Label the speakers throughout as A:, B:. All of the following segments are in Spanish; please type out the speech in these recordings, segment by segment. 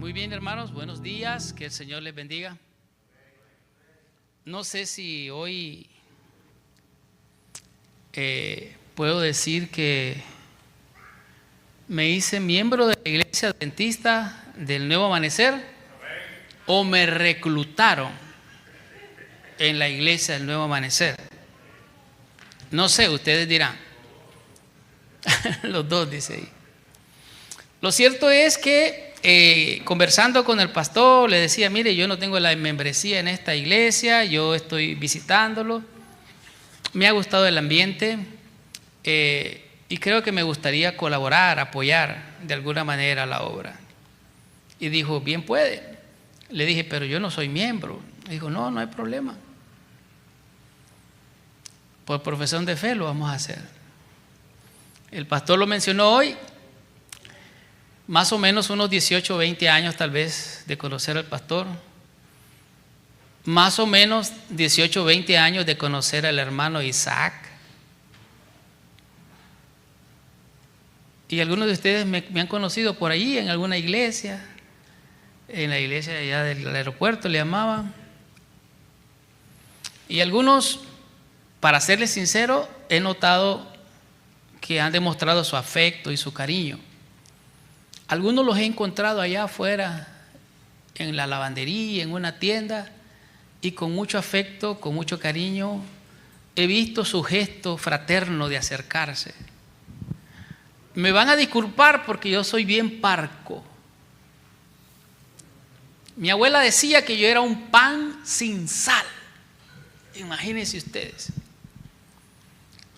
A: Muy bien, hermanos, buenos días, que el Señor les bendiga. No sé si hoy puedo decir que me hice miembro de la Iglesia Adventista del Nuevo Amanecer o me reclutaron en la Iglesia del Nuevo Amanecer. No sé, ustedes dirán. Los dos, dice ahí. Lo cierto es que conversando con el pastor le decía, mire, yo no tengo la membresía en esta iglesia, yo estoy visitándolo, me ha gustado el ambiente y creo que me gustaría colaborar, apoyar de alguna manera la obra. Y dijo, bien puede. Le dije, pero yo no soy miembro. Dijo, no, no hay problema. Por profesión de fe lo vamos a hacer. El pastor lo mencionó hoy. Más o menos unos 18 o 20 años tal vez de conocer al pastor. Más o menos 18 o 20 años de conocer al hermano Isaac. Y algunos de ustedes me han conocido por allí en alguna iglesia. En la iglesia allá del aeropuerto le llamaban. Y algunos, para serles sincero, he notado que han demostrado su afecto y su cariño. Algunos los he encontrado allá afuera, en la lavandería, en una tienda, y con mucho afecto, con mucho cariño, he visto su gesto fraterno de acercarse. Me van a disculpar porque yo soy bien parco. Mi abuela decía que yo era un pan sin sal. Imagínense ustedes.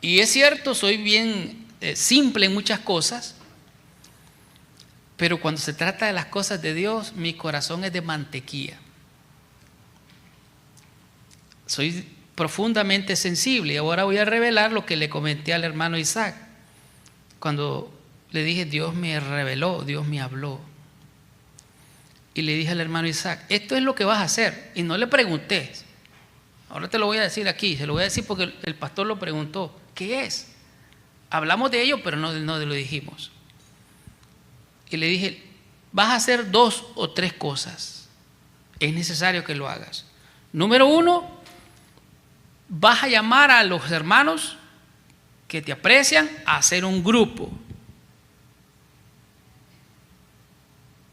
A: Y es cierto, soy bien simple en muchas cosas. Pero cuando se trata de las cosas de Dios, mi corazón es de mantequilla. Soy profundamente sensible. Y ahora voy a revelar lo que le comenté al hermano Isaac. Cuando le dije, Dios me reveló, Dios me habló. Y le dije al hermano Isaac, esto es lo que vas a hacer. Y no le pregunté. Ahora te lo voy a decir aquí. Se lo voy a decir porque el pastor lo preguntó. ¿Qué es? Hablamos de ello, pero no lo dijimos. Y le dije, vas a hacer 2 o 3 cosas. Es necesario que lo hagas. Número 1, vas a llamar a los hermanos que te aprecian a hacer un grupo.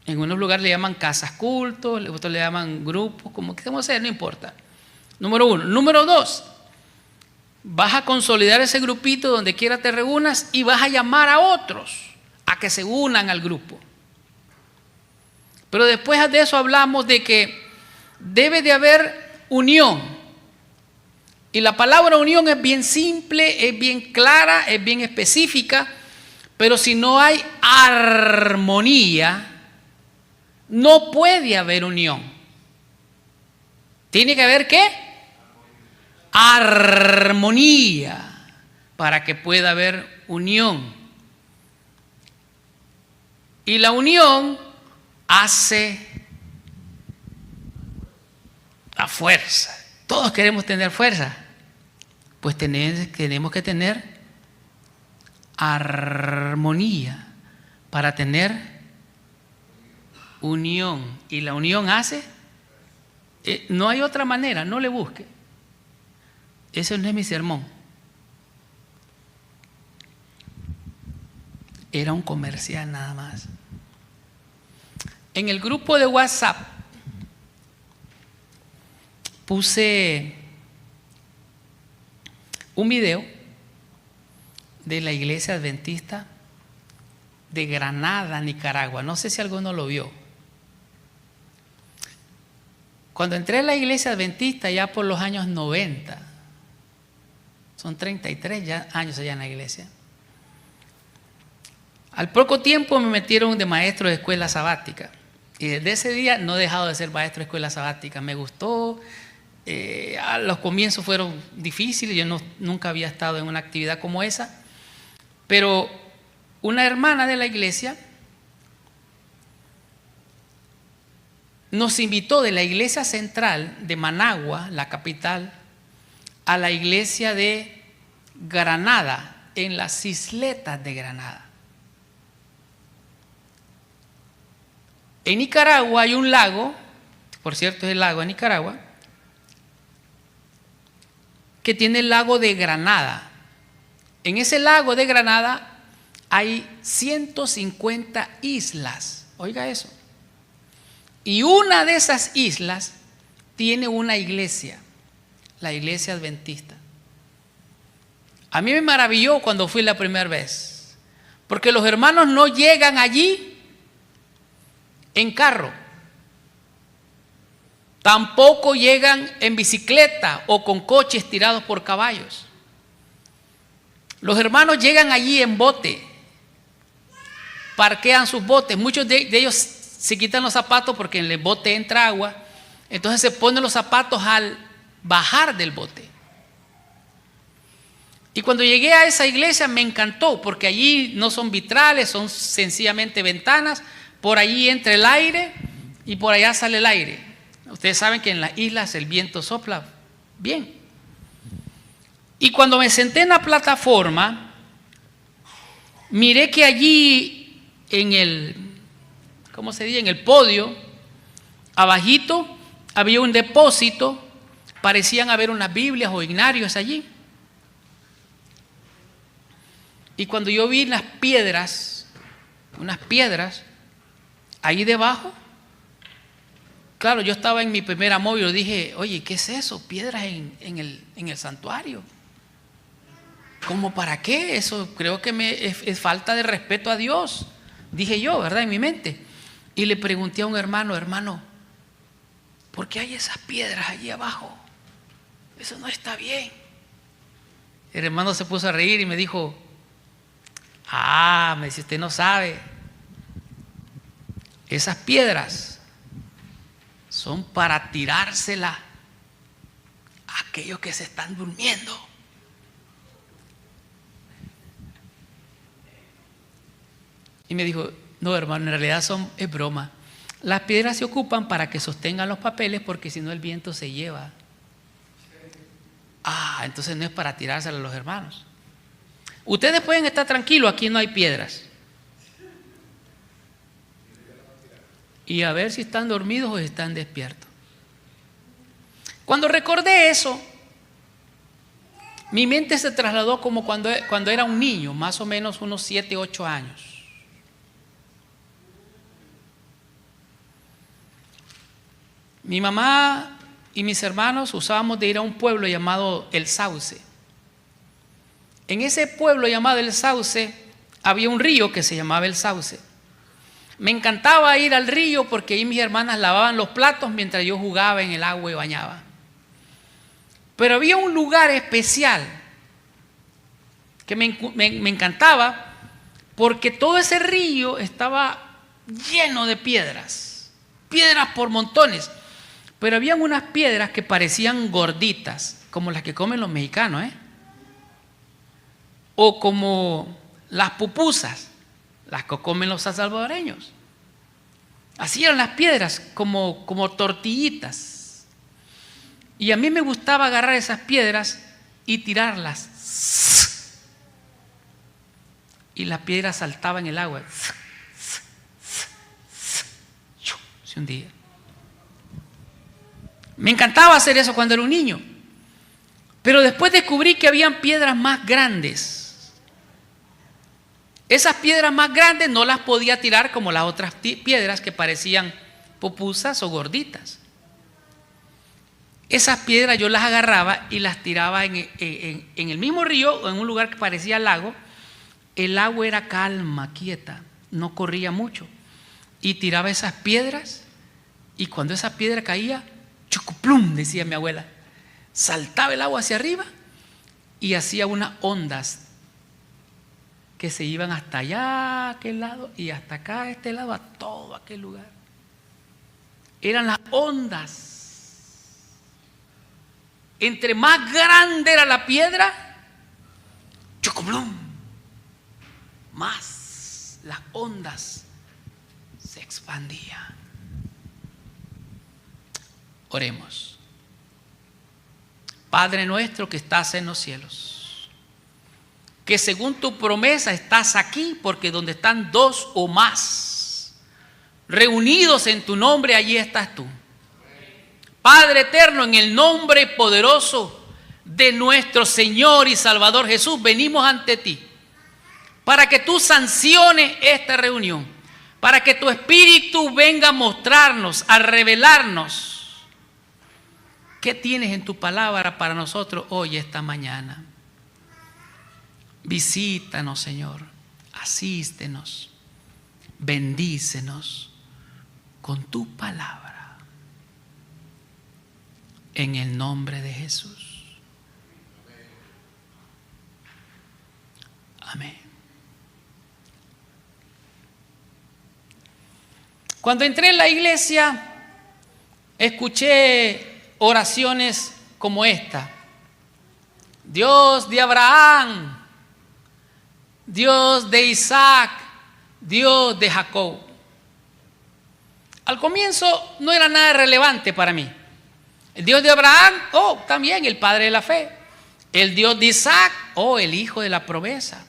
A: En unos lugares le llaman casas cultos, otros le llaman grupos, como queremos hacer, no importa. Número 1. Número 2, vas a consolidar ese grupito donde quiera te reúnas y vas a llamar a otros a que se unan al grupo. Pero después de eso hablamos de que debe de haber unión. Y la palabra unión es bien simple, es bien clara, es bien específica, pero si no hay armonía, no puede haber unión. ¿Tiene que haber qué? Armonía, para que pueda haber unión. Y la unión hace la fuerza. Todos queremos tener fuerza. Pues tenemos que tener armonía para tener unión. Y la unión hace, no hay otra manera, no le busque. Ese no es mi sermón. Era un comercial nada más. En el grupo de WhatsApp puse un video de la Iglesia Adventista de Granada, Nicaragua. No sé si alguno lo vio. Cuando entré a la Iglesia Adventista ya por los años 90, son 33 años allá en la iglesia. Al poco tiempo me metieron de maestro de escuela sabática. Y desde ese día no he dejado de ser maestro de escuela sabática. Me gustó. Los comienzos fueron difíciles. Yo nunca había estado en una actividad como esa. Pero una hermana de la iglesia nos invitó de la iglesia central de Managua, la capital, a la iglesia de Granada, en las isletas de Granada. En Nicaragua hay un lago, por cierto es el lago de Nicaragua, que tiene el lago de Granada. En ese lago de Granada hay 150 islas, oiga eso. Y una de esas islas tiene una iglesia, la iglesia adventista. A mí me maravilló cuando fui la primera vez, porque los hermanos no llegan allí en carro, tampoco llegan en bicicleta o con coches tirados por caballos. Los hermanos llegan allí en bote, parquean sus botes. Muchos de ellos se quitan los zapatos porque en el bote entra agua, entonces se ponen los zapatos al bajar del bote. Y cuando llegué a esa iglesia me encantó, porque allí no son vitrales, son sencillamente ventanas. Por allí entra el aire y por allá sale el aire. Ustedes saben que en las islas el viento sopla bien. Y cuando me senté en la plataforma, miré que allí en el, ¿cómo se dice? En el podio, abajito, había un depósito. Parecían haber unas Biblias o ignarios allí. Y cuando yo vi unas piedras, ahí debajo, claro, yo estaba en mi primer amor y yo dije, oye, ¿qué es eso? Piedras en el santuario. ¿Cómo para qué? Eso creo que es falta de respeto a Dios, dije yo, ¿verdad? En mi mente. Y le pregunté a un hermano, ¿por qué hay esas piedras allí abajo? Eso no está bien. El hermano se puso a reír y me dijo, me dice, usted no sabe. Esas piedras son para tirárselas a aquellos que se están durmiendo. Y me dijo, no hermano, en realidad es broma. Las piedras se ocupan para que sostengan los papeles porque si no el viento se lleva. Entonces no es para tirárselas a los hermanos. Ustedes pueden estar tranquilos, aquí no hay piedras. Y a ver si están dormidos o si están despiertos. Cuando recordé eso, mi mente se trasladó como cuando era un niño, más o menos unos 7, 8 años. Mi mamá y mis hermanos usábamos de ir a un pueblo llamado El Sauce. En ese pueblo llamado El Sauce había un río que se llamaba El Sauce. Me encantaba ir al río porque ahí mis hermanas lavaban los platos mientras yo jugaba en el agua y bañaba. Pero había un lugar especial que me encantaba porque todo ese río estaba lleno de piedras por montones. Pero habían unas piedras que parecían gorditas, como las que comen los mexicanos, o como las pupusas, las que comen los salvadoreños. Así eran las piedras, como tortillitas. Y a mí me gustaba agarrar esas piedras y tirarlas. Y la piedra saltaba en el agua. Se hundía. Me encantaba hacer eso cuando era un niño. Pero después descubrí que habían piedras más grandes. Esas piedras más grandes no las podía tirar como las otras piedras que parecían pupusas o gorditas. Esas piedras yo las agarraba y las tiraba en el mismo río o en un lugar que parecía lago. El agua era calma, quieta, no corría mucho. Y tiraba esas piedras y cuando esa piedra caía, chucuplum, decía mi abuela, saltaba el agua hacia arriba y hacía unas ondas que se iban hasta allá, a aquel lado, y hasta acá, a este lado, a todo aquel lugar. Eran las ondas. Entre más grande era la piedra, chucuplum, más las ondas se expandían. Oremos. Padre nuestro que estás en los cielos, que según tu promesa estás aquí, porque donde están dos o más reunidos en tu nombre, allí estás tú. Padre eterno, en el nombre poderoso de nuestro Señor y Salvador Jesús, venimos ante ti para que tú sanciones esta reunión, para que tu Espíritu venga a mostrarnos, a revelarnos qué tienes en tu palabra para nosotros hoy, esta mañana. Visítanos, Señor, asístenos, bendícenos con tu palabra, en el nombre de Jesús. Amén. Cuando entré en la iglesia, escuché oraciones como esta: Dios de Abraham, Dios de Isaac, Dios de Jacob. Al comienzo no era nada relevante para mí. El Dios de Abraham, también el padre de la fe. El Dios de Isaac, el hijo de la promesa.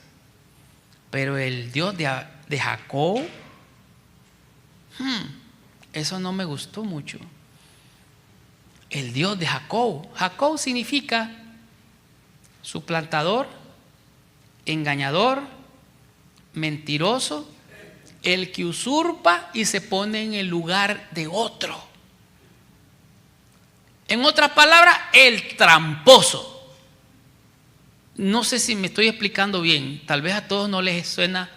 A: Pero el Dios de Jacob, eso no me gustó mucho. El Dios de Jacob. Jacob significa suplantador, engañador, mentiroso, el que usurpa y se pone en el lugar de otro. En otras palabras, el tramposo. No sé si me estoy explicando bien. Tal vez a todos no les suena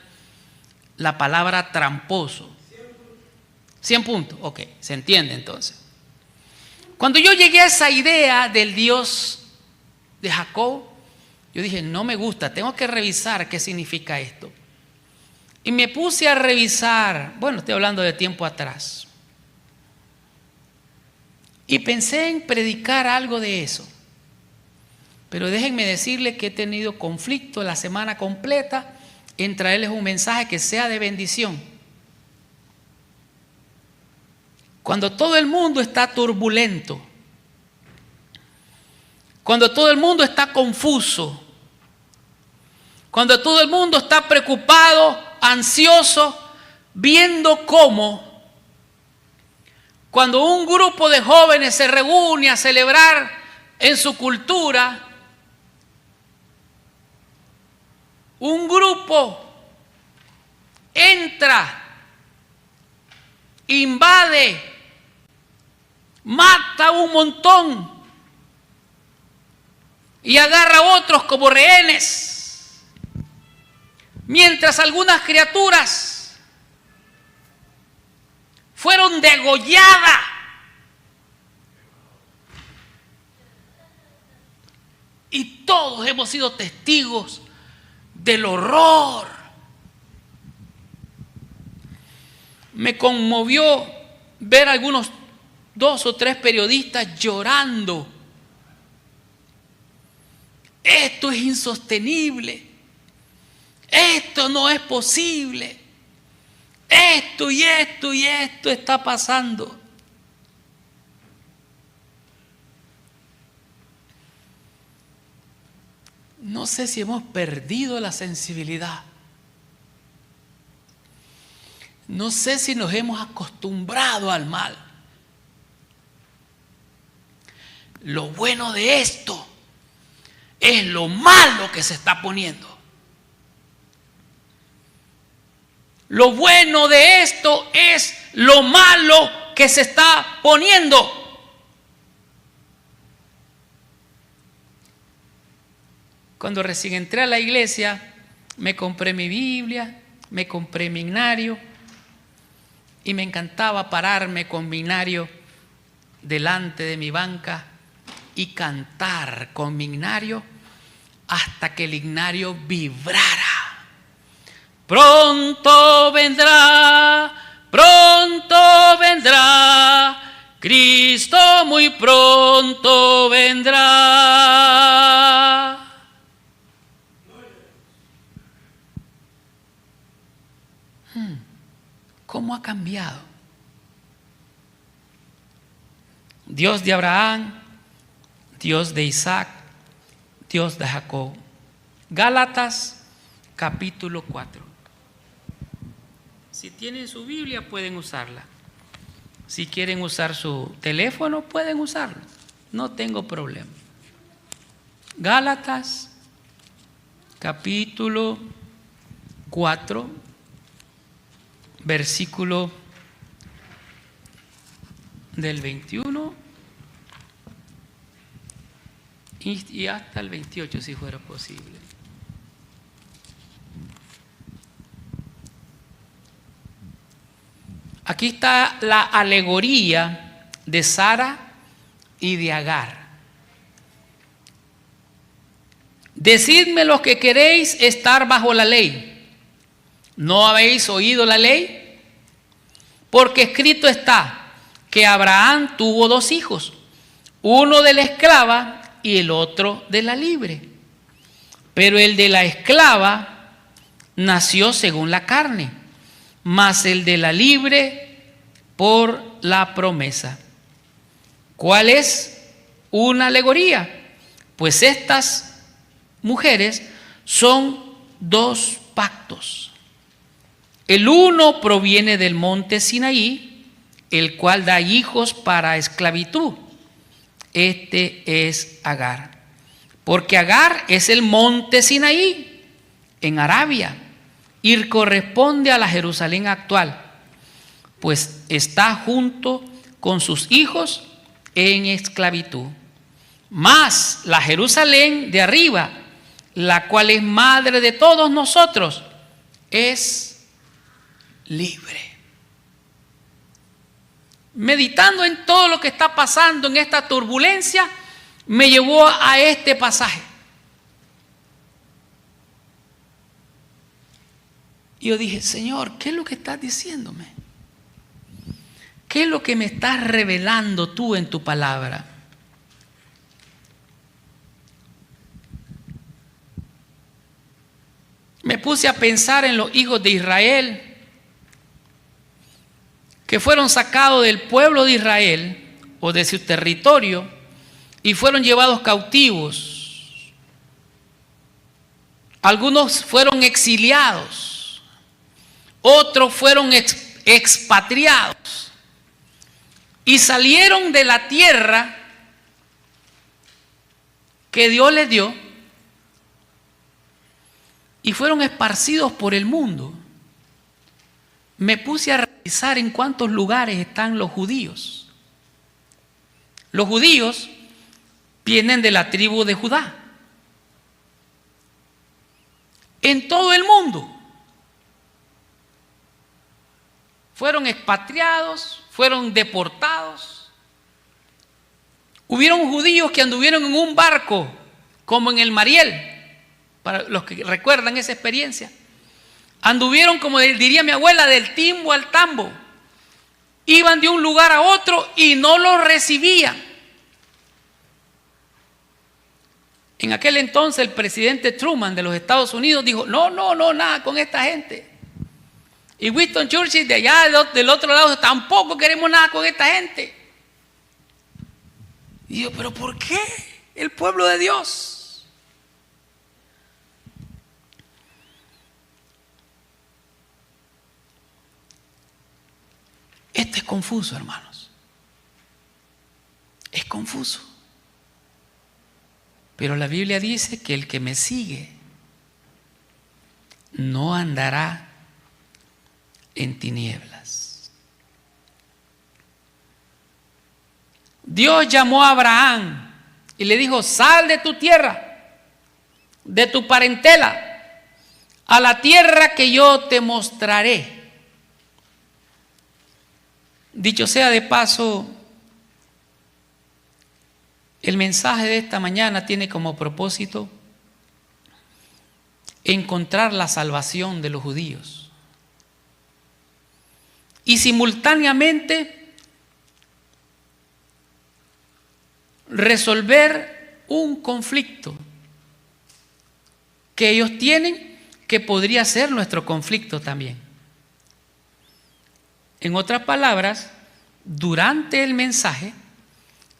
A: la palabra tramposo. 100 puntos. Ok, se entiende entonces. Cuando yo llegué a esa idea del Dios de Jacob, yo dije, no me gusta, tengo que revisar qué significa esto. Y me puse a revisar, estoy hablando de tiempo atrás. Y pensé en predicar algo de eso. Pero déjenme decirles que he tenido conflicto la semana completa en traerles un mensaje que sea de bendición. Cuando todo el mundo está turbulento, cuando todo el mundo está confuso, cuando todo el mundo está preocupado, ansioso, viendo cómo, cuando un grupo de jóvenes se reúne a celebrar en su cultura, un grupo entra, invade, mata un montón y agarra a otros como rehenes, mientras algunas criaturas fueron degolladas. Y todos hemos sido testigos del horror. Me conmovió ver a algunos 2 o 3 periodistas llorando. Esto es insostenible. Esto no es posible. Esto y esto y esto está pasando. No sé si hemos perdido la sensibilidad. No sé si nos hemos acostumbrado al mal. Lo bueno de esto es lo malo que se está poniendo. Lo bueno de esto es lo malo que se está poniendo. Cuando recién entré a la iglesia, me compré mi Biblia, me compré mi himnario y me encantaba pararme con mi himnario delante de mi banca y cantar con mi himnario hasta que el himnario vibrara. Pronto vendrá, Cristo muy pronto vendrá. ¿Cómo ha cambiado? Dios de Abraham, Dios de Isaac, Dios de Jacob. Gálatas capítulo 4. Si tienen su Biblia, pueden usarla. Si quieren usar su teléfono, pueden usarlo. No tengo problema. Gálatas, capítulo 4, versículo del 21 y hasta el 28, si fuera posible. Aquí está la alegoría de Sara y de Agar. Decidme los que queréis estar bajo la ley. ¿No habéis oído la ley? Porque escrito está que Abraham tuvo 2 hijos, uno de la esclava y el otro de la libre. Pero el de la esclava nació según la carne, mas el de la libre por la promesa. ¿Cuál es una alegoría? Pues estas mujeres son 2 pactos. El uno proviene del monte Sinaí, el cual da hijos para esclavitud. Este es Agar. Porque Agar es el monte Sinaí en Arabia y corresponde a la Jerusalén actual, pues está junto con sus hijos en esclavitud. Mas la Jerusalén de arriba, la cual es madre de todos nosotros, es libre. Meditando en todo lo que está pasando en esta turbulencia, me llevó a este pasaje. Y yo dije, Señor, ¿qué es lo que estás diciéndome? ¿Qué es lo que me estás revelando tú en tu palabra? Me puse a pensar en los hijos de Israel que fueron sacados del pueblo de Israel o de su territorio y fueron llevados cautivos. Algunos fueron exiliados, otros fueron expatriados y salieron de la tierra que Dios les dio y fueron esparcidos por el mundo. Me puse a revisar en cuántos lugares están los judíos. Los judíos vienen de la tribu de Judá. En todo el mundo. Fueron expatriados, fueron deportados. Hubieron judíos que anduvieron en un barco, como en el Mariel, para los que recuerdan esa experiencia. Anduvieron, como diría mi abuela, del timbo al tambo. Iban de un lugar a otro y no los recibían. En aquel entonces el presidente Truman de los Estados Unidos dijo, no, nada con esta gente. Y Winston Churchill de allá del otro lado, tampoco queremos nada con esta gente. Y yo, ¿pero por qué? El pueblo de Dios. Esto es confuso, hermanos. Es confuso. Pero la Biblia dice que el que me sigue no andará en tinieblas. Dios llamó a Abraham y le dijo, sal de tu tierra, de tu parentela, a la tierra que yo te mostraré. Dicho sea de paso, el mensaje de esta mañana tiene como propósito encontrar la salvación de los judíos y simultáneamente resolver un conflicto que ellos tienen, que podría ser nuestro conflicto también. En otras palabras, durante el mensaje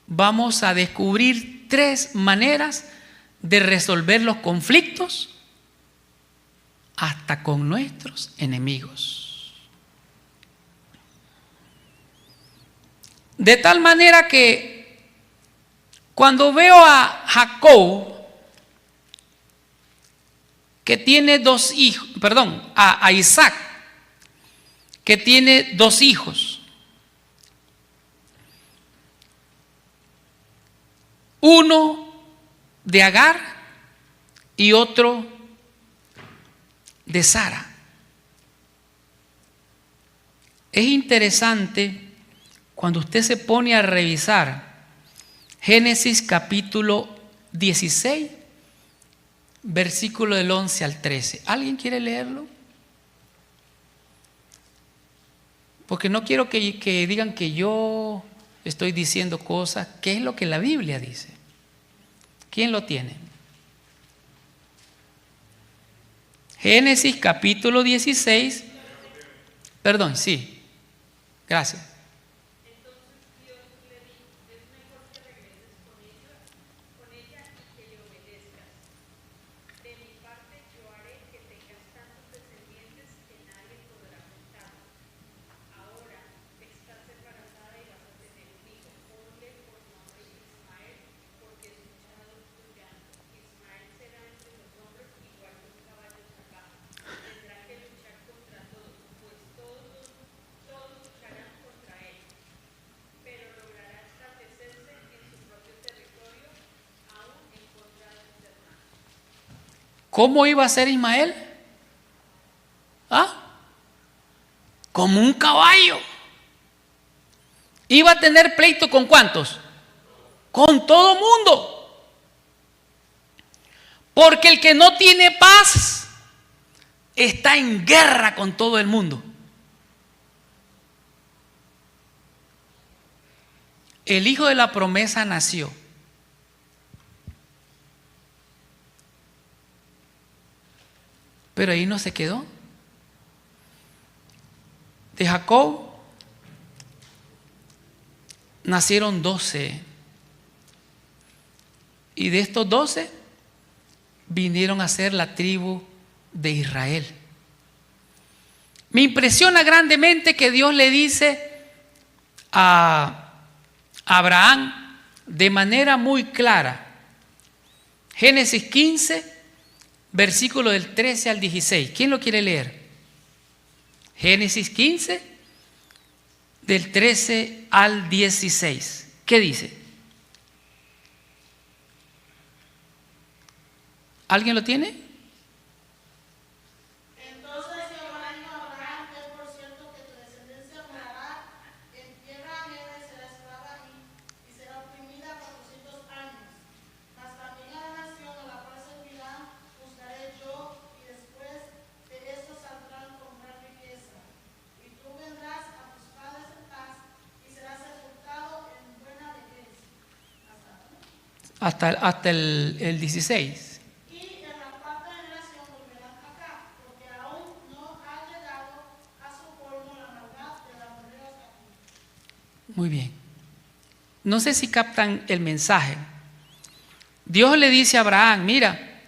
A: vamos a descubrir 3 maneras de resolver los conflictos hasta con nuestros enemigos. De tal manera que cuando veo a Jacob, que tiene dos hijos, perdón, a Isaac, que tiene dos hijos, uno de Agar y otro de Sara. Es interesante cuando usted se pone a revisar Génesis capítulo 16, versículo del 11 al 13. ¿Alguien quiere leerlo? Porque no quiero que digan que yo estoy diciendo cosas. ¿Qué es lo que la Biblia dice? ¿Quién lo tiene? Génesis capítulo 16. Perdón, sí. Gracias. ¿Cómo iba a ser Ismael? ¿Ah? Como un caballo. ¿Iba a tener pleito con cuántos? Con todo mundo. Porque el que no tiene paz está en guerra con todo el mundo. El hijo de la promesa nació. Pero ahí no se quedó. De Jacob nacieron 12. Y de estos 12 vinieron a ser la tribu de Israel. Me impresiona grandemente que Dios le dice a Abraham de manera muy clara. Génesis 15. Versículo del 13 al 16. ¿Quién lo quiere leer? Génesis 15, del 13 al 16. ¿Qué dice? ¿Alguien lo tiene? Hasta el 16. Y en la cuarta generación volverán acá, porque aún no ha llegado a su colmo la maldad de las mujeres aquí. Muy bien. No sé si captan el mensaje. Dios le dice a Abraham, mira,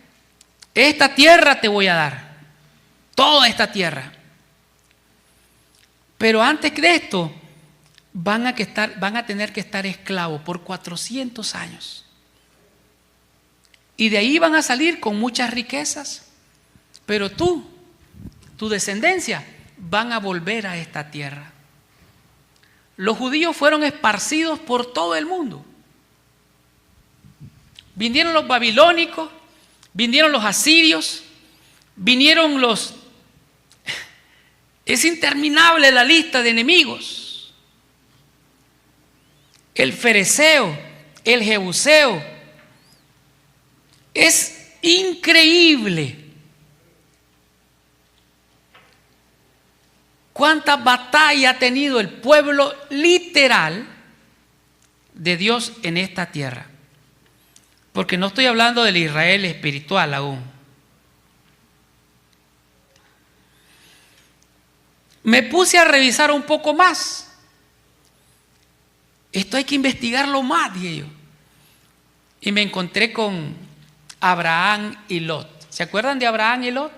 A: esta tierra te voy a dar, toda esta tierra. Pero antes de esto, van a tener que estar esclavos por 400 años. Y de ahí van a salir con muchas riquezas. Pero tu descendencia, van a volver a esta tierra. Los judíos fueron esparcidos por todo el mundo. Vinieron los babilónicos, vinieron los asirios, vinieron los... Es interminable la lista de enemigos. El fereceo, el jebuseo. Es increíble cuánta batalla ha tenido el pueblo literal de Dios en esta tierra. Porque no estoy hablando del Israel espiritual aún. Me puse a revisar un poco más. Esto hay que investigarlo más, dije yo. Y me encontré con Abraham y Lot. ¿Se acuerdan de Abraham y Lot?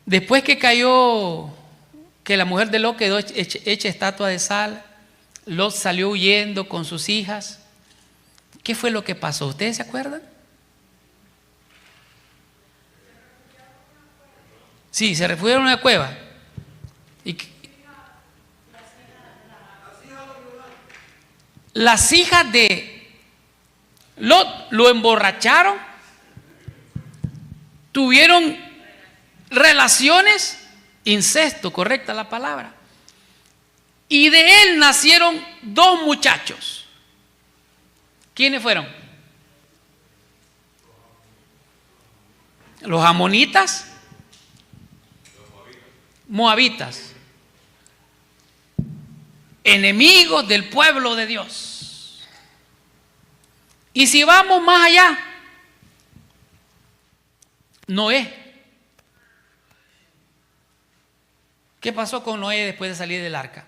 A: Después que cayó que la mujer de Lot quedó hecha estatua de sal. Lot salió huyendo con sus hijas. ¿Qué fue lo que pasó? ¿Ustedes se acuerdan? Sí, se refugiaron en una cueva. Y las hijas de Lot lo emborracharon, tuvieron relaciones, incesto, correcta la palabra, y de él nacieron 2 muchachos. ¿Quiénes fueron? Los amonitas, moabitas, enemigos del pueblo de Dios. Y si vamos más allá, Noé. ¿Qué pasó con Noé después de salir del arca?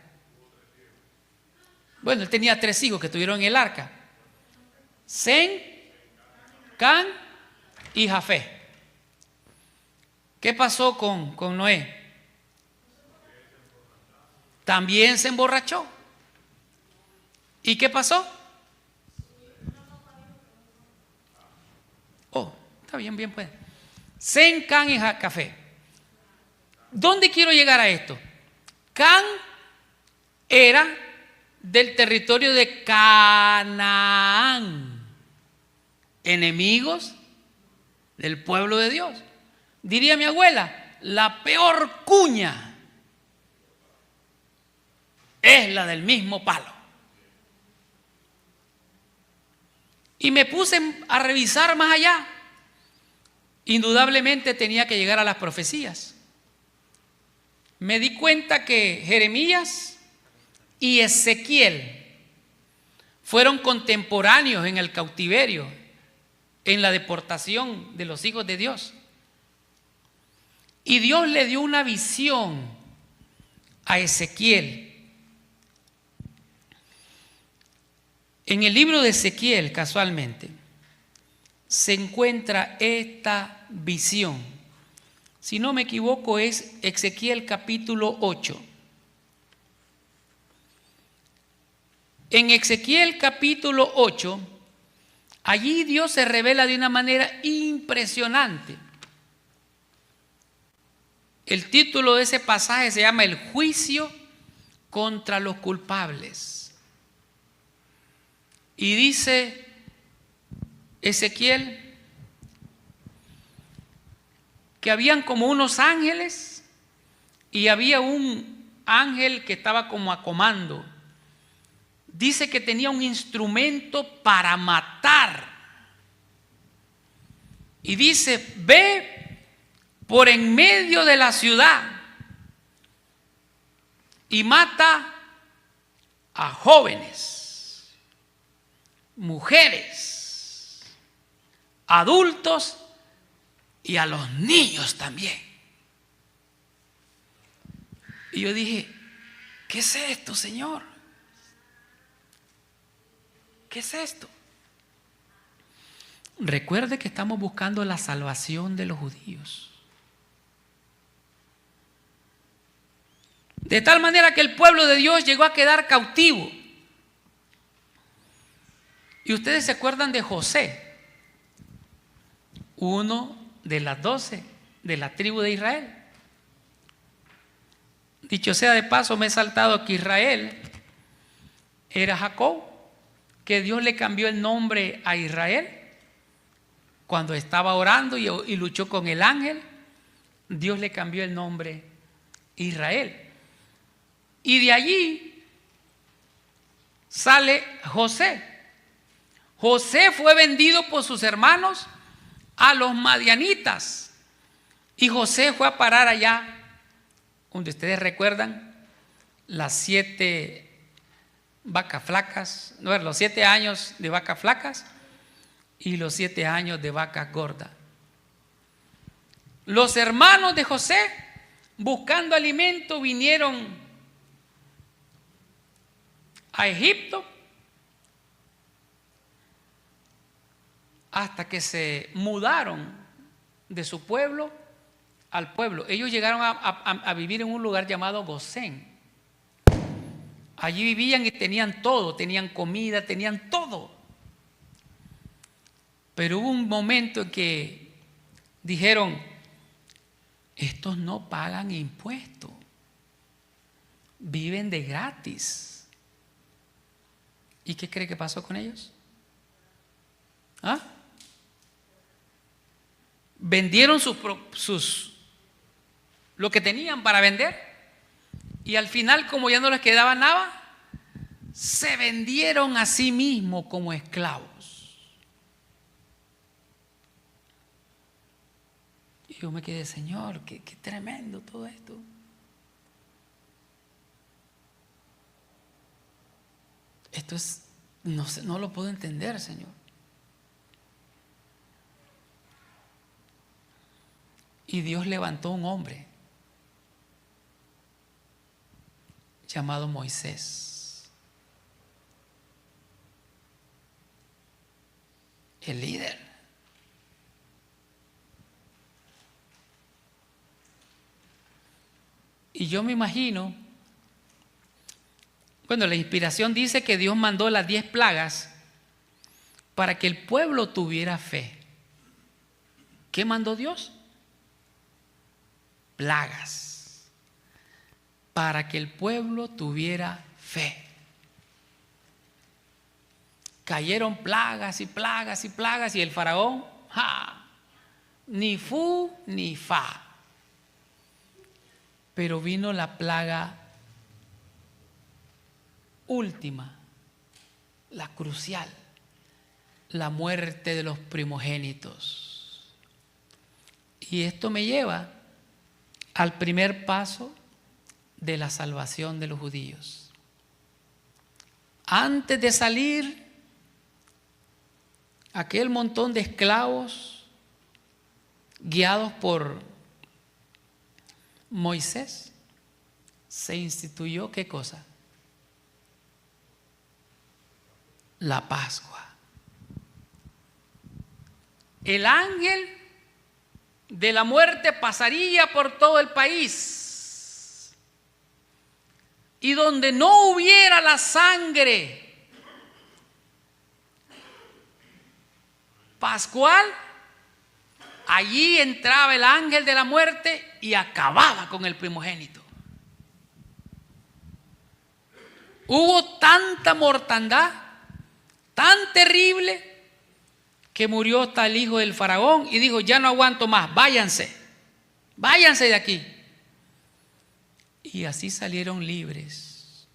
A: Bueno, él tenía 3 hijos que estuvieron en el arca: Sem, Cam y Jafet. ¿Qué pasó con Noé? También se emborrachó. ¿Y qué pasó? Oh, está bien, bien pues. Sem, Cam y Jafet. ¿Dónde quiero llegar a esto? Cam era del territorio de Canaán, enemigos del pueblo de Dios. Diría mi abuela, la peor cuña es la del mismo palo. Y me puse a revisar más allá. Indudablemente tenía que llegar a las profecías. Me di cuenta que Jeremías y Ezequiel fueron contemporáneos en el cautiverio, en la deportación de los hijos de Dios. Y Dios le dio una visión a Ezequiel. En el libro de Ezequiel, casualmente, se encuentra esta visión. Si no me equivoco, es Ezequiel capítulo 8. En Ezequiel capítulo 8, allí Dios se revela de una manera impresionante. El título de ese pasaje se llama El juicio contra los culpables. Y dice Ezequiel que habían como unos ángeles y había un ángel que estaba como a comando. Dice que tenía un instrumento para matar. Y dice, ve por en medio de la ciudad y mata a jóvenes, mujeres, adultos y a los niños también. Y yo dije, ¿qué es esto, Señor? ¿Qué es esto? Recuerde que estamos buscando la salvación de los judíos. De tal manera que el pueblo de Dios llegó a quedar cautivo. Y ustedes se acuerdan de José, uno de las 12 de la tribu de Israel. Dicho sea de paso, me he saltado que Israel era Jacob, que Dios le cambió el nombre a Israel cuando estaba orando y luchó con el ángel. Dios le cambió el nombre Israel. Y de allí sale José. José fue vendido por sus hermanos a los madianitas. Y José fue a parar allá, donde ustedes recuerdan, las 7 vacas flacas, no, los 7 años de vacas flacas y los 7 años de vacas gordas. Los hermanos de José, buscando alimento, vinieron a Egipto hasta que se mudaron de su pueblo al pueblo. Ellos llegaron a vivir en un lugar llamado Gosén. Allí vivían y tenían todo, tenían comida, tenían todo. Pero hubo un momento en que dijeron, estos no pagan impuestos, viven de gratis. ¿Y qué cree que pasó con ellos? ¿Ah? Vendieron lo que tenían para vender, y al final, como ya no les quedaba nada, se vendieron a sí mismos como esclavos. Y yo me quedé, Señor, qué tremendo todo esto. Esto es, no sé, no lo puedo entender, Señor. Y Dios levantó un hombre llamado Moisés, el líder. Y yo me imagino, bueno, la inspiración dice que Dios mandó las 10 plagas para que el pueblo tuviera fe. ¿Qué mandó Dios? Plagas para que el pueblo tuviera fe. Cayeron plagas y plagas y plagas, y el faraón, ni fu ni fa. Pero vino la plaga última, la crucial, la muerte de los primogénitos. Y esto me lleva al primer paso de la salvación de los judíos. Antes de salir, aquel montón de esclavos guiados por Moisés, se instituyó ¿qué cosa? La Pascua. El ángel de la muerte pasaría por todo el país, y donde no hubiera la sangre pascual, allí entraba el ángel de la muerte y acababa con el primogénito. Hubo tanta mortandad, tan terrible, que murió hasta el hijo del faraón y dijo, ya no aguanto más, váyanse de aquí. Y así salieron libres.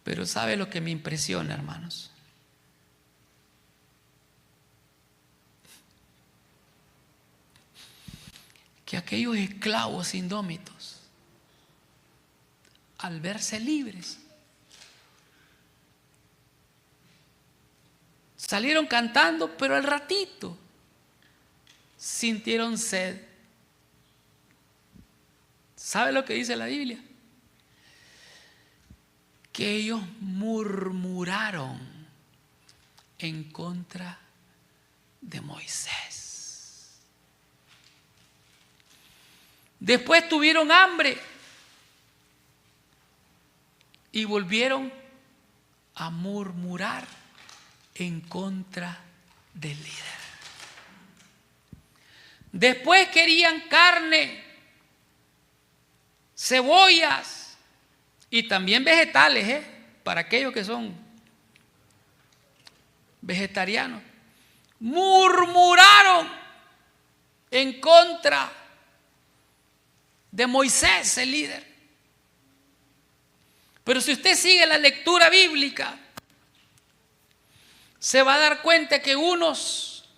A: Pero ¿sabe lo que me impresiona, hermanos? Que aquellos esclavos indómitos, al verse libres, salieron cantando, pero al ratito sintieron sed. ¿Sabe lo que dice la Biblia? Que ellos murmuraron en contra de Moisés. Después tuvieron hambre y volvieron a murmurar en contra del líder. Después querían carne, cebollas y también vegetales, para aquellos que son vegetarianos. Murmuraron en contra de Moisés, el líder. Pero si usted sigue la lectura bíblica, se va a dar cuenta que unos,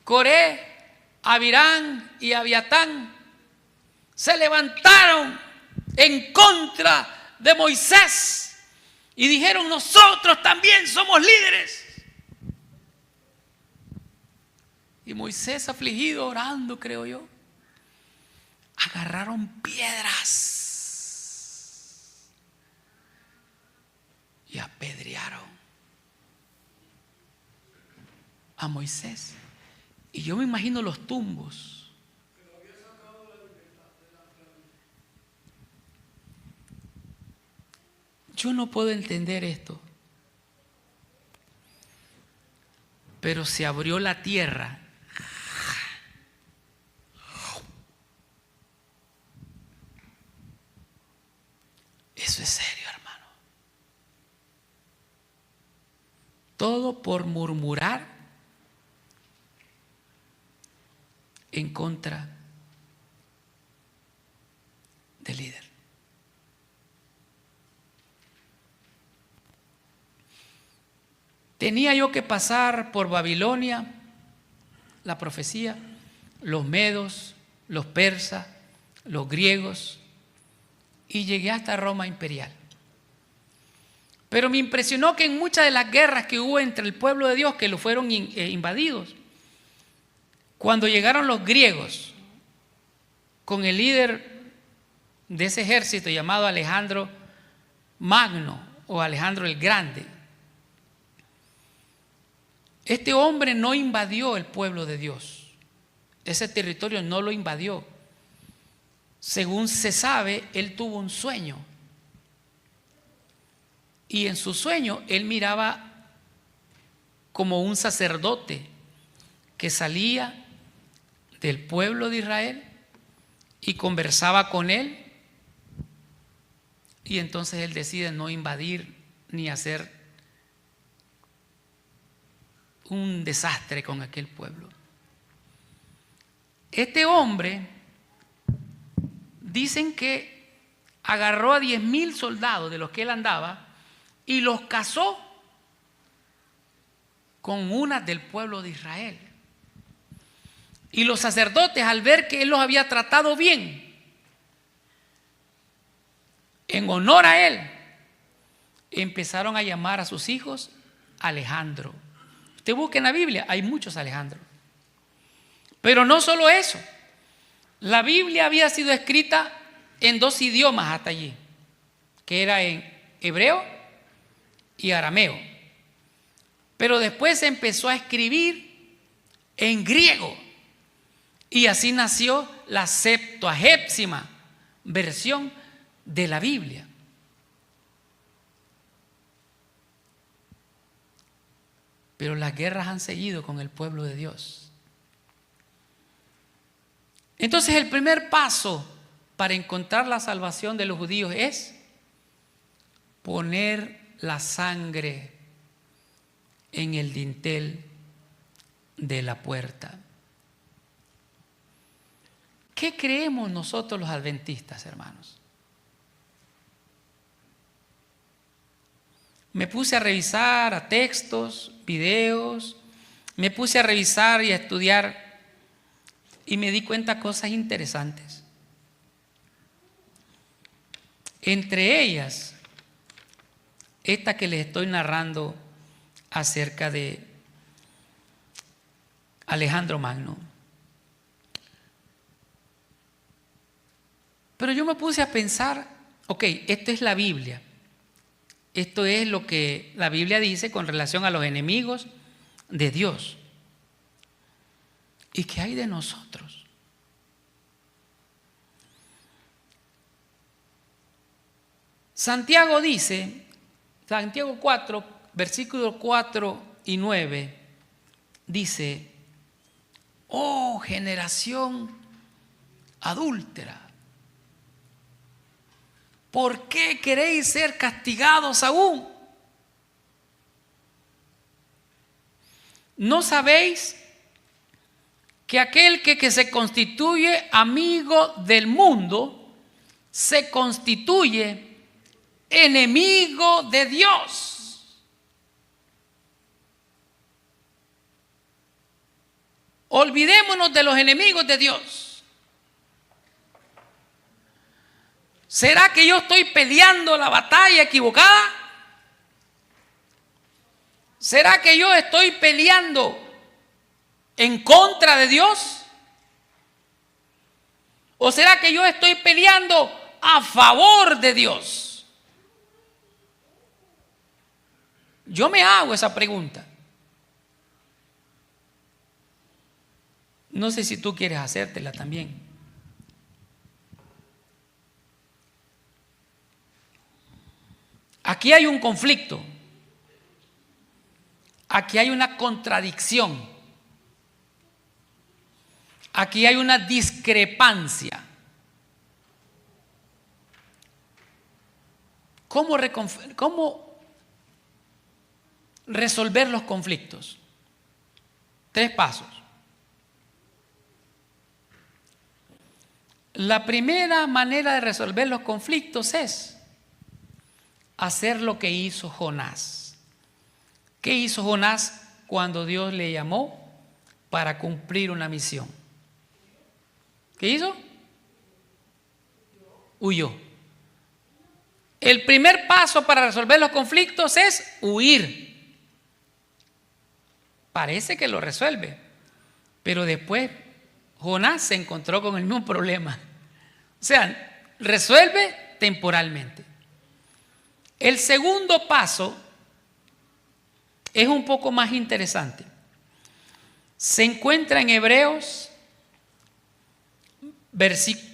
A: Coré, Abirán y Abiatán, se levantaron en contra de Moisés y dijeron, nosotros también somos líderes. Y Moisés, afligido, orando, creo yo, agarraron piedras y apedrearon a Moisés Y yo me imagino los tumbos. Yo no puedo entender esto. Pero se abrió la tierra. Eso es serio, hermano. Todo por murmurar en contra del líder. Tenía yo que pasar por Babilonia, la profecía, los medos, los persas, los griegos, y llegué hasta Roma imperial. Pero me impresionó que en muchas de las guerras que hubo entre el pueblo de Dios, que lo fueron invadidos, cuando llegaron los griegos con el líder de ese ejército llamado Alejandro Magno o Alejandro el Grande, este hombre no invadió el pueblo de Dios. Ese territorio no lo invadió. Según se sabe, él tuvo un sueño. Y en su sueño él miraba como un sacerdote que salía del pueblo de Israel y conversaba con él. Y entonces él decide no invadir ni hacer un desastre con aquel pueblo. Este hombre, dicen que agarró a 10,000 soldados de los que él andaba y los casó con una del pueblo de Israel. Y los sacerdotes, al ver que él los había tratado bien, en honor a él, empezaron a llamar a sus hijos Alejandro. Usted busca en la Biblia, hay muchos Alejandros. Pero no solo eso. La Biblia había sido escrita en 2 idiomas hasta allí, que era en hebreo y arameo. Pero después se empezó a escribir en griego. Y así nació la 70ª versión de la Biblia. Pero las guerras han seguido con el pueblo de Dios. Entonces el primer paso para encontrar la salvación de los judíos es poner la sangre en el dintel de la puerta. ¿Qué creemos nosotros los adventistas, hermanos? Me puse a revisar a textos, videos, me puse a revisar y a estudiar y me di cuenta de cosas interesantes. Entre ellas, esta que les estoy narrando acerca de Alejandro Magno. Pero yo me puse a pensar, ok, esto es la Biblia. Esto es lo que la Biblia dice con relación a los enemigos de Dios. ¿Y qué hay de nosotros? Santiago dice, Santiago 4, versículos 4 y 9, dice: oh generación adúltera, ¿por qué queréis ser castigados aún? ¿No sabéis que aquel que se constituye amigo del mundo se constituye enemigo de Dios? Olvidémonos de los enemigos de Dios. ¿Será que yo estoy peleando la batalla equivocada? ¿Será que yo estoy peleando en contra de Dios? ¿O será que yo estoy peleando a favor de Dios? Yo me hago esa pregunta. No sé si tú quieres hacértela también. Aquí hay un conflicto. Aquí hay una contradicción. Aquí hay una discrepancia. ¿Cómo resolver los conflictos? 3 pasos. La primera manera de resolver los conflictos es hacer lo que hizo Jonás. ¿Qué hizo Jonás cuando Dios le llamó para cumplir una misión? ¿Qué hizo? Huyó. El primer paso para resolver los conflictos es huir. Parece que lo resuelve, pero después Jonás se encontró con el mismo problema. O sea, resuelve temporalmente. El segundo paso es un poco más interesante. Se encuentra en Hebreos,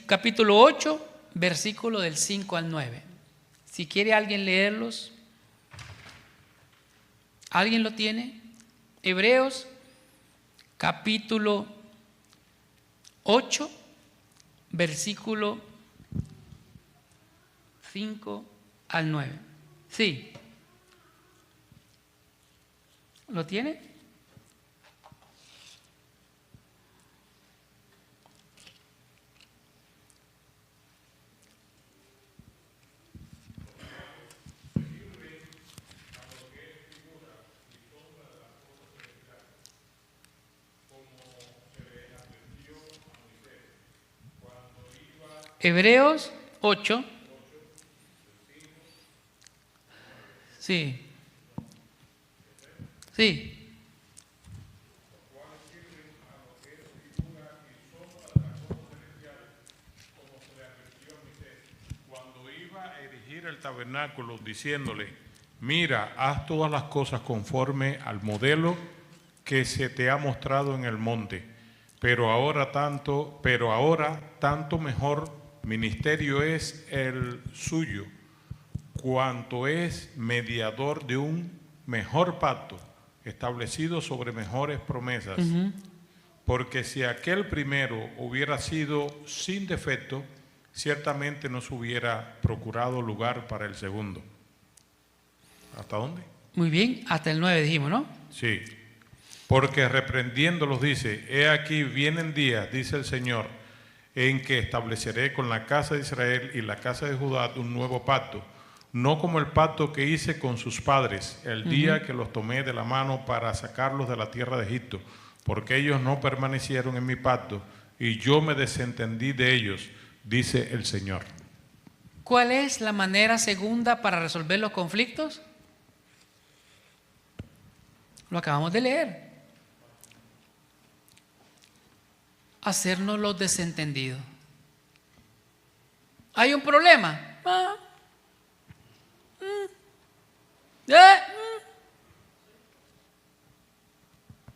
A: capítulo 8, versículo del 5 al 9. Si quiere alguien leerlos. ¿Alguien lo tiene? Hebreos, capítulo 8, versículo 5 al 9. Sí. ¿Lo tiene? Hebreos 8. Sí. Sí.
B: Cuando iba a erigir el tabernáculo, diciéndole: mira, haz todas las cosas conforme al modelo que se te ha mostrado en el monte. Pero ahora tanto mejor ministerio es el suyo, cuanto es mediador de un mejor pacto, establecido sobre mejores promesas. Porque si aquel primero hubiera sido sin defecto, ciertamente no se hubiera procurado lugar para el segundo. ¿Hasta dónde?
A: Muy bien, hasta el 9 dijimos, ¿no?
B: Sí. Porque reprendiéndolos dice: he aquí vienen días, dice el Señor, en que estableceré con la casa de Israel y la casa de Judá un nuevo pacto, no como el pacto que hice con sus padres el día que los tomé de la mano para sacarlos de la tierra de Egipto, porque ellos no permanecieron en mi pacto y yo me desentendí de ellos, dice el Señor.
A: ¿Cuál es la manera segunda para resolver los conflictos? Lo acabamos de leer. Hacernos los desentendidos. ¿Hay un problema?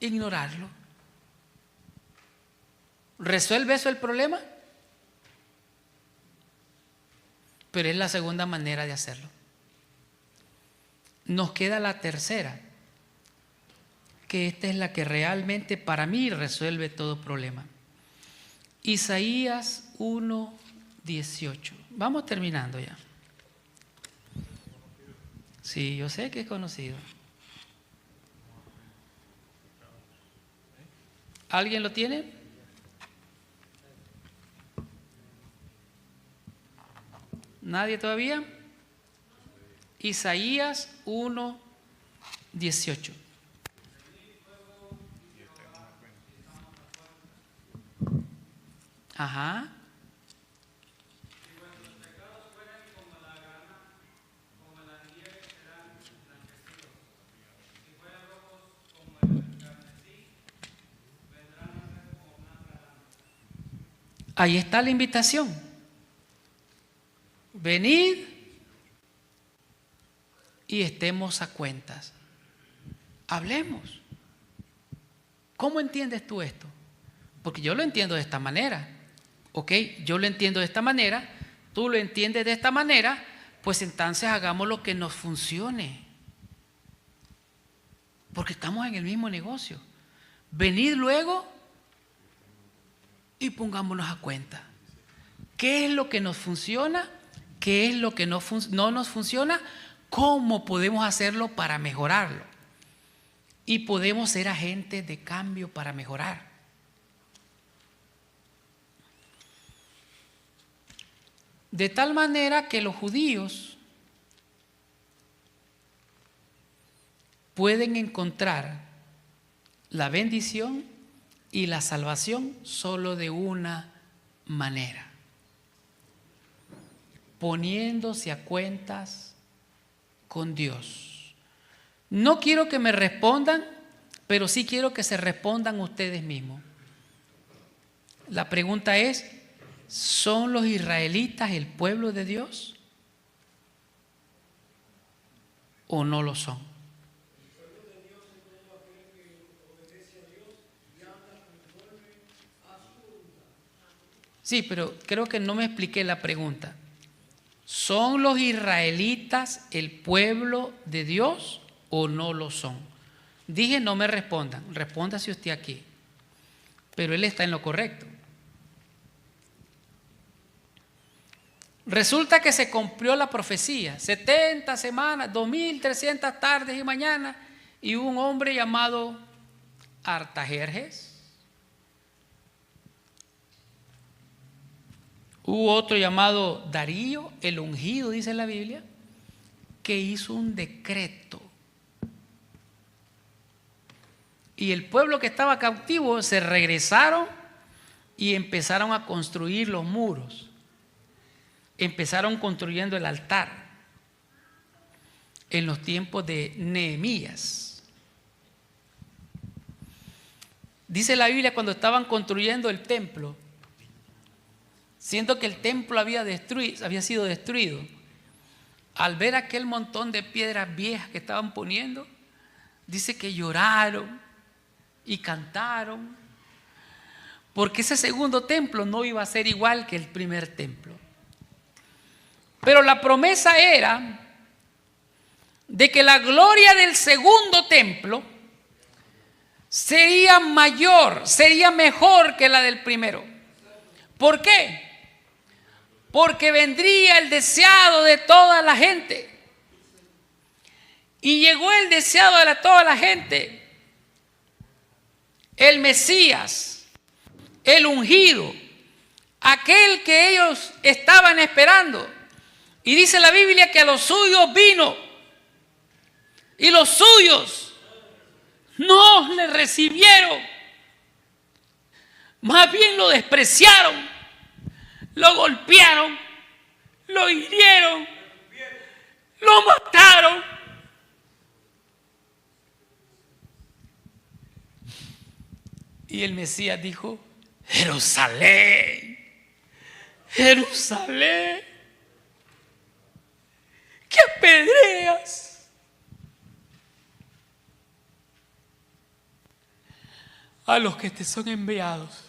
A: Ignorarlo. ¿Resuelve eso el problema? Pero es la segunda manera de hacerlo. Nos queda la tercera, que esta es la que realmente para mí resuelve todo problema. Isaías 1:18. Vamos terminando ya. Sí, yo sé que es conocido. ¿Alguien lo tiene? ¿Nadie todavía? Isaías 1:18. Ajá. Ahí está la invitación. Venid y estemos a cuentas. Hablemos. ¿Cómo entiendes tú esto? Porque yo lo entiendo de esta manera. ¿Ok? Yo lo entiendo de esta manera, tú lo entiendes de esta manera, pues entonces hagamos lo que nos funcione. Porque estamos en el mismo negocio. Venid luego y pongámonos a cuenta. ¿Qué es lo que nos funciona? ¿Qué es lo que no nos funciona? ¿Cómo podemos hacerlo para mejorarlo? Y podemos ser agentes de cambio para mejorar. De tal manera que los judíos pueden encontrar la bendición y la salvación solo de una manera: poniéndose a cuentas con Dios. No quiero que me respondan, pero sí quiero que se respondan ustedes mismos. La pregunta es: ¿son los israelitas el pueblo de Dios o no lo son? Sí, pero creo que no me expliqué la pregunta. ¿Son los israelitas el pueblo de Dios o no lo son? Dije no me respondan, respóndase usted aquí. Pero él está en lo correcto. Resulta que se cumplió la profecía, 70 semanas, 2300 tardes y mañanas, y hubo un hombre llamado Artajerjes. Hubo otro llamado Darío, el ungido, dice la Biblia, que hizo un decreto. Y el pueblo que estaba cautivo se regresaron y empezaron a construir los muros. Empezaron construyendo el altar en los tiempos de Nehemías. Dice la Biblia, cuando estaban construyendo el templo, siendo que el templo había sido destruido, al ver aquel montón de piedras viejas que estaban poniendo, dice que lloraron y cantaron, porque ese segundo templo no iba a ser igual que el primer templo. Pero la promesa era de que la gloria del segundo templo sería mayor, sería mejor que la del primero. ¿Por qué? Porque vendría el deseado de toda la gente. Y llegó el deseado de toda la gente, el Mesías, el ungido, aquel que ellos estaban esperando. Y dice la Biblia que a los suyos vino y los suyos no le recibieron, más bien lo despreciaron, lo golpearon, lo hirieron, lo mataron. Y el Mesías dijo: Jerusalén, Jerusalén, que apedreas a los que te son enviados,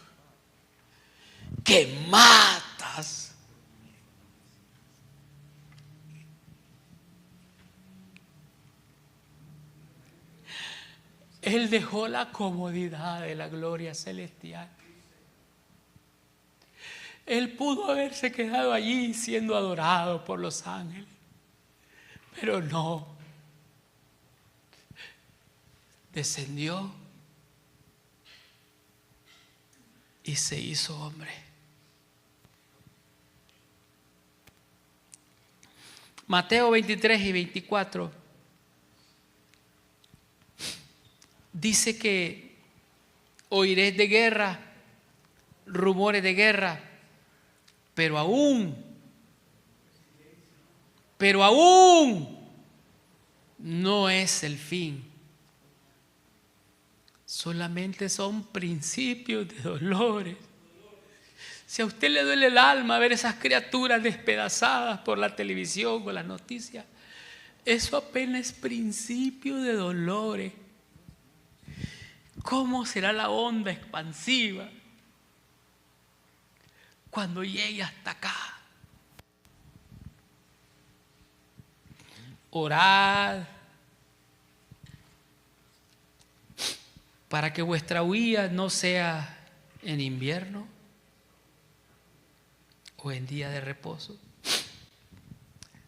A: que matas. Él dejó la comodidad de la gloria celestial. Él pudo haberse quedado allí siendo adorado por los ángeles, pero no. Descendió y se hizo hombre. Mateo 23 y 24 dice que oiréis de guerra, rumores de guerra, pero aún no es el fin. Solamente son principios de dolores. Si a usted le duele el alma ver esas criaturas despedazadas por la televisión o las noticias, eso apenas es principio de dolores. ¿Cómo será la onda expansiva cuando llegue hasta acá, orad para que vuestra huida no sea en invierno o en día de reposo.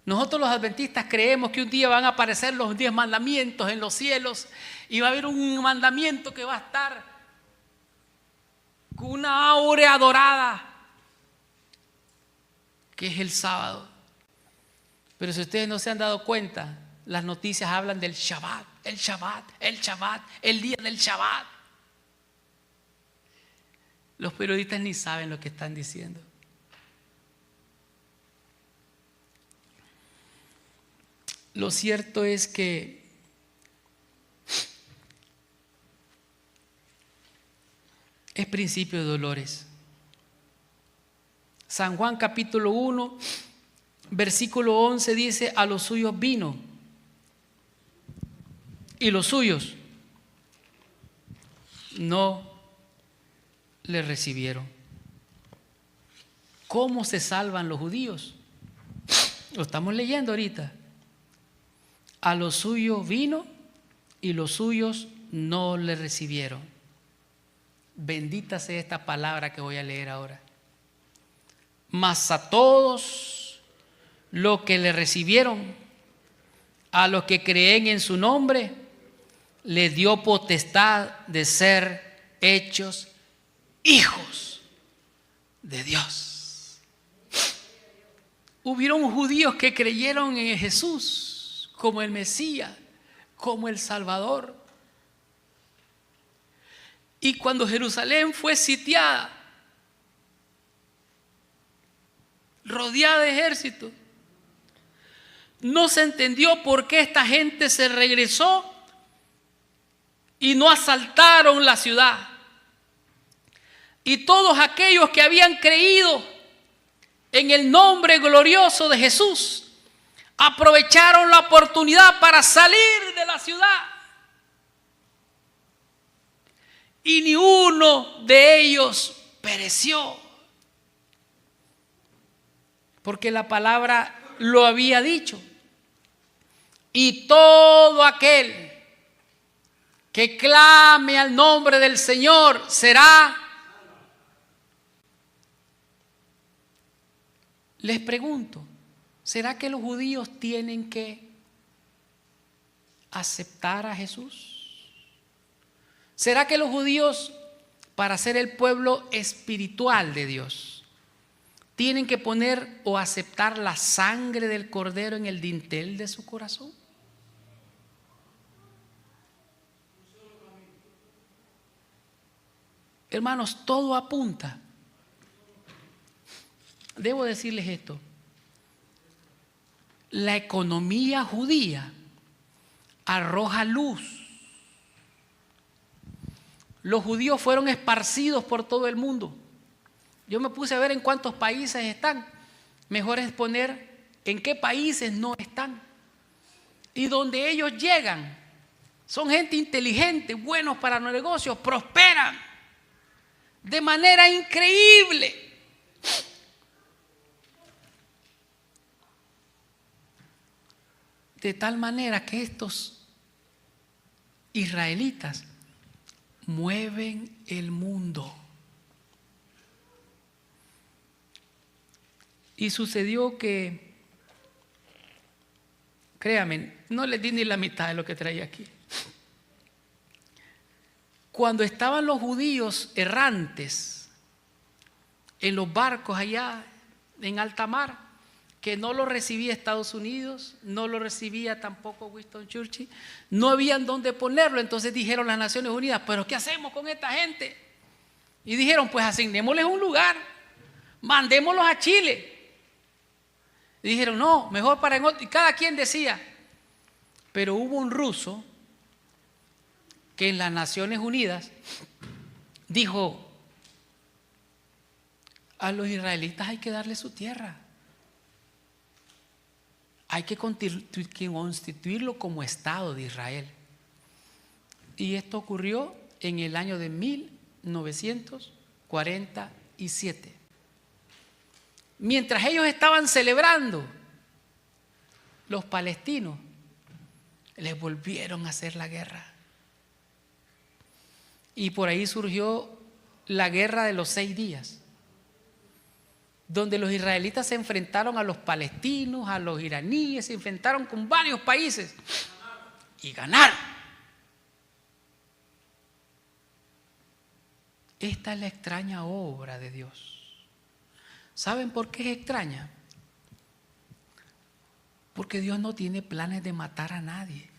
A: Nosotros los adventistas creemos que un día van a aparecer los 10 mandamientos en los cielos y va a haber un mandamiento que va a estar con una áurea dorada, que es el sábado. Pero si ustedes no se han dado cuenta, las noticias hablan del Shabbat, el Shabbat, el Shabbat, el día del Shabbat. Los periodistas ni saben lo que están diciendo. Lo cierto es que es principio de dolores. San Juan capítulo 1, versículo 11 dice: a los suyos vino y los suyos no le recibieron. ¿Cómo se salvan los judíos? Lo estamos leyendo ahorita. A los suyos vino y los suyos no le recibieron. Bendita sea esta palabra que voy a leer ahora. Mas a todos los que le recibieron, a los que creen en su nombre, les dio potestad de ser hechos hijos de Dios. Hubieron judíos que creyeron en Jesús como el Mesías, como el Salvador. Y cuando Jerusalén fue sitiada, rodeada de ejércitos, no se entendió por qué esta gente se regresó y no asaltaron la ciudad. Y todos aquellos que habían creído en el nombre glorioso de Jesús aprovecharon la oportunidad para salir de la ciudad. Y ni uno de ellos pereció, porque la palabra lo había dicho. Y todo aquel que clame al nombre del Señor será. Les pregunto, ¿será que los judíos tienen que aceptar a Jesús? ¿Será que los judíos, para ser el pueblo espiritual de Dios, tienen que poner o aceptar la sangre del Cordero en el dintel de su corazón? Hermanos, todo apunta. Debo decirles esto. La economía judía arroja luz. Los judíos fueron esparcidos por todo el mundo. Yo me puse a ver en cuántos países están. Mejor es poner en qué países no están. Y donde ellos llegan, son gente inteligente, buenos para los negocios, prosperan de manera increíble. De tal manera que estos israelitas mueven el mundo. Y sucedió que, créanme, no les di ni la mitad de lo que traía aquí. Cuando estaban los judíos errantes en los barcos allá en alta mar, que no lo recibía Estados Unidos, no lo recibía tampoco Winston Churchill, no habían dónde ponerlo. Entonces dijeron las Naciones Unidas: ¿pero qué hacemos con esta gente? Y dijeron: pues asignémosles un lugar, mandémoslos a Chile. Y dijeron: no, mejor para en otro. Y cada quien decía. Pero hubo un ruso que en las Naciones Unidas dijo: a los israelitas hay que darle su tierra. Hay que constituirlo como Estado de Israel. Y esto ocurrió en el año de 1947. mientras ellos estaban celebrando, los palestinos les volvieron a hacer la guerra. Y por ahí surgió la guerra de los 6 días, donde los israelitas se enfrentaron a los palestinos, a los iraníes, se enfrentaron con varios países y ganaron. Esta es la extraña obra de Dios. ¿Saben por qué es extraña? Porque Dios no tiene planes de matar a nadie.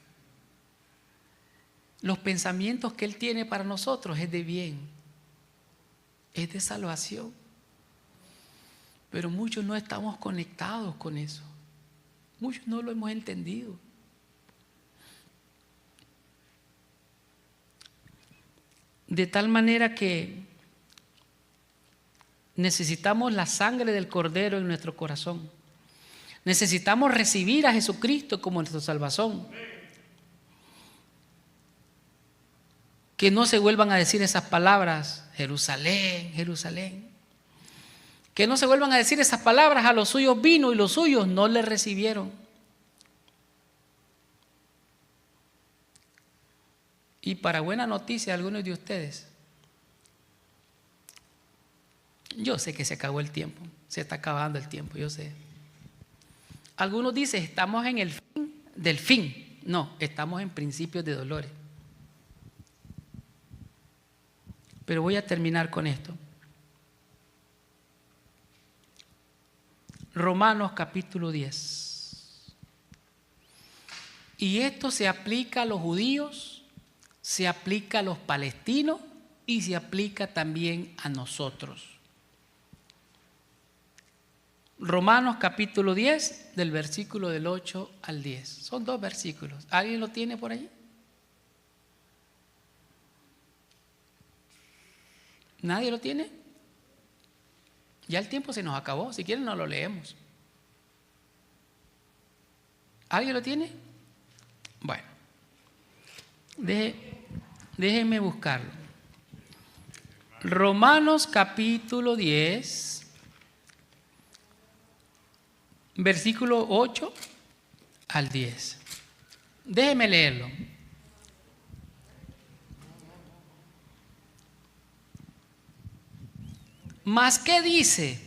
A: Los pensamientos que Él tiene para nosotros es de bien, es de salvación. Pero muchos no estamos conectados con eso. Muchos no lo hemos entendido. De tal manera que necesitamos la sangre del Cordero en nuestro corazón. Necesitamos recibir a Jesucristo como nuestro Salvador. Que no se vuelvan a decir esas palabras, Jerusalén, Jerusalén. Que no se vuelvan a decir esas palabras, a los suyos vino y los suyos no le recibieron. Y para buena noticia de algunos de ustedes, yo sé que se acabó el tiempo, se está acabando el tiempo, yo sé. Algunos dicen, estamos en el fin del fin. No, estamos en principios de dolores. Pero voy a terminar con esto. Romanos capítulo 10. Y esto se aplica a los judíos, se aplica a los palestinos y se aplica también a nosotros. Romanos capítulo 10, del versículo del 8 al 10. Son 2 versículos. ¿Alguien lo tiene por ahí? ¿Nadie lo tiene? Ya el tiempo se nos acabó. Si quieren, no lo leemos. ¿Alguien lo tiene? Bueno, déjenme buscarlo. Romanos capítulo 10, versículo 8 al 10. Déjenme leerlo. Mas, ¿qué dice?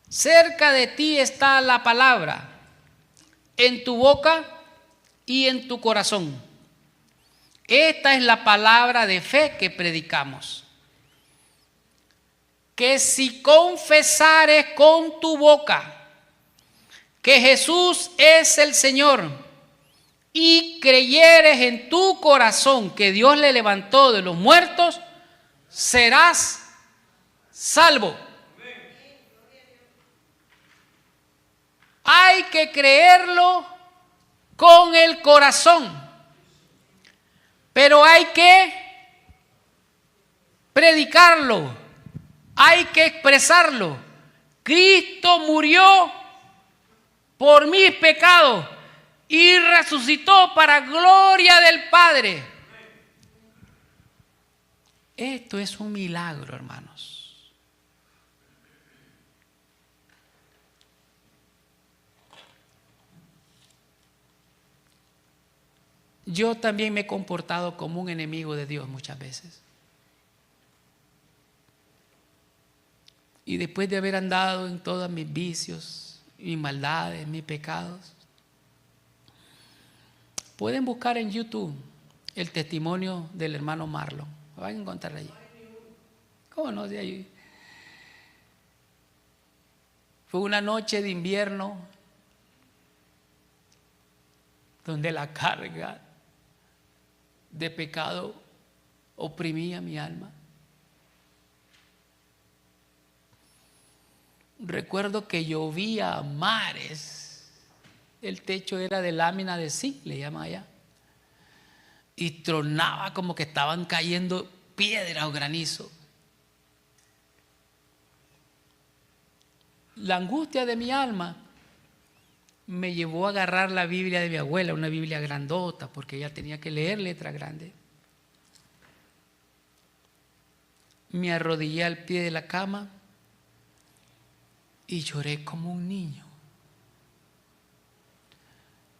A: Cerca de ti está la palabra, en tu boca y en tu corazón. Esta es la palabra de fe que predicamos. Que si confesares con tu boca que Jesús es el Señor y creyeres en tu corazón que Dios le levantó de los muertos, serás salvo. Hay que creerlo con el corazón, pero hay que predicarlo, hay que expresarlo. Cristo murió por mis pecados y resucitó para gloria del Padre. Esto es un milagro, hermanos. Yo también me he comportado como un enemigo de Dios muchas veces. Y después de haber andado en todos mis vicios, mis maldades, mis pecados, pueden buscar en YouTube el testimonio del hermano Marlon. Lo van a encontrar allí. ¿Cómo no? De ahí. Fue una noche de invierno donde la carga de pecado oprimía mi alma. Recuerdo que llovía a mares. El techo era de lámina de zinc, le llaman allá. Y tronaba como que estaban cayendo piedras o granizo. La angustia de mi alma me llevó a agarrar la Biblia de mi abuela, una Biblia grandota, porque ella tenía que leer letra grande. Me arrodillé al pie de la cama y lloré como un niño,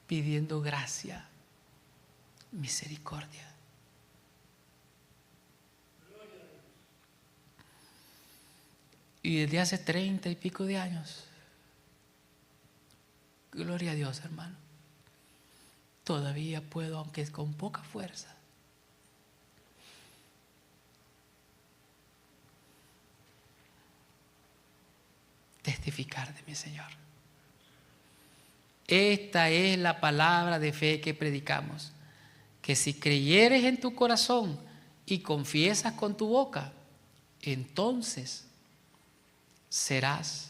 A: pidiendo gracia, misericordia. Y desde hace 30 y pico de años, gloria a Dios, hermano, todavía puedo, aunque es con poca fuerza, testificar de mi Señor. Esta es la palabra de fe que predicamos, que si creyeres en tu corazón y confiesas con tu boca, entonces serás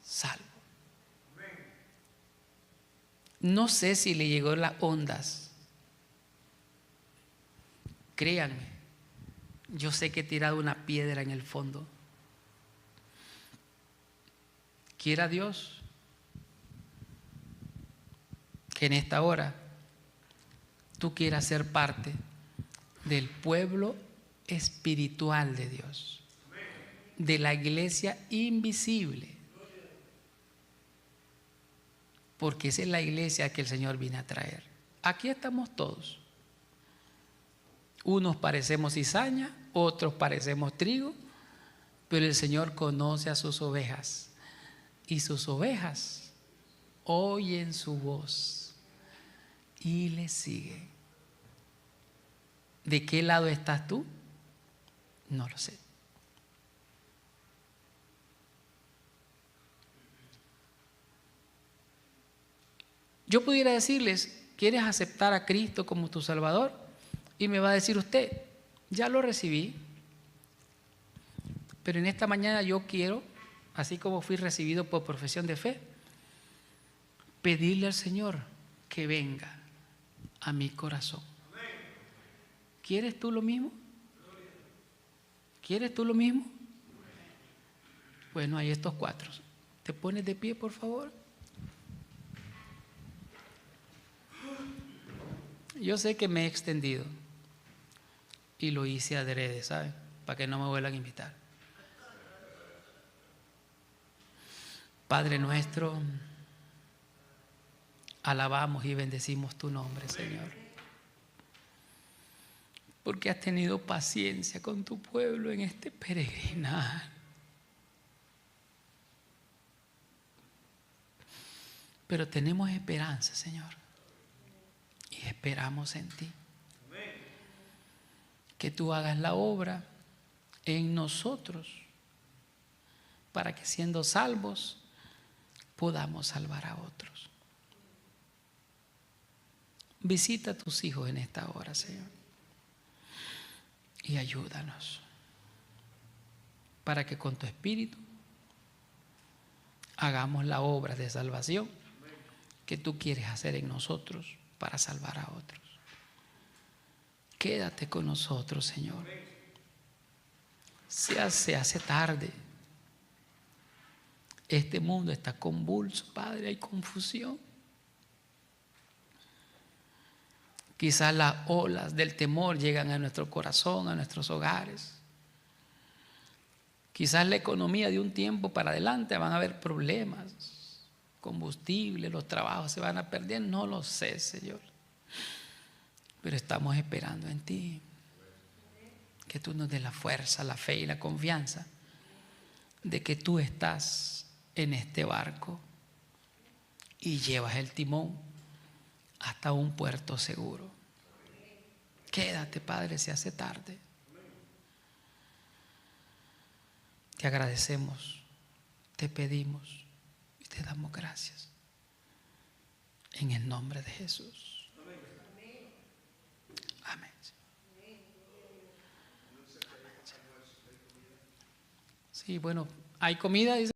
A: salvo. No sé si le llegó las ondas. Créanme, yo sé que he tirado una piedra en el fondo. Quiera Dios que en esta hora tú quieras ser parte del pueblo espiritual de Dios, de la iglesia invisible, porque esa es la iglesia que el Señor viene a traer. Aquí estamos todos. Unos parecemos cizaña, otros parecemos trigo, pero el Señor conoce a sus ovejas y sus ovejas oyen su voz y le siguen. ¿De qué lado estás tú? No lo sé. Yo pudiera decirles, ¿quieres aceptar a Cristo como tu Salvador? Y me va a decir usted, ya lo recibí. Pero en esta mañana yo quiero, así como fui recibido por profesión de fe, pedirle al Señor que venga a mi corazón. ¿Quieres tú lo mismo? ¿Quieres tú lo mismo? Bueno, hay estos 4. ¿Te pones de pie, por favor? Yo sé que me he extendido y lo hice adrede, ¿saben? Para que no me vuelvan a invitar. Padre nuestro, alabamos y bendecimos tu nombre, Señor, porque has tenido paciencia con tu pueblo en este peregrinar. Pero tenemos esperanza, Señor, y esperamos en ti. Que tú hagas la obra en nosotros para que, siendo salvos, podamos salvar a otros. Visita a tus hijos en esta hora, Señor, y ayúdanos para que con tu Espíritu hagamos la obra de salvación que tú quieres hacer en nosotros para salvar a otros. Quédate con nosotros, Señor. Se hace tarde. Este mundo está convulso, Padre, hay confusión. Quizás las olas del temor llegan a nuestro corazón, a nuestros hogares. Quizás la economía de un tiempo para adelante van a haber problemas. Combustible, los trabajos se van a perder, no lo sé, Señor. Pero estamos esperando en ti. Que tú nos des la fuerza, la fe y la confianza de que tú estás en este barco y llevas el timón hasta un puerto seguro. Quédate, Padre, se hace tarde. Te agradecemos, te pedimos y te damos gracias. En el nombre de Jesús. Amén. Sí, bueno, hay comida, dice.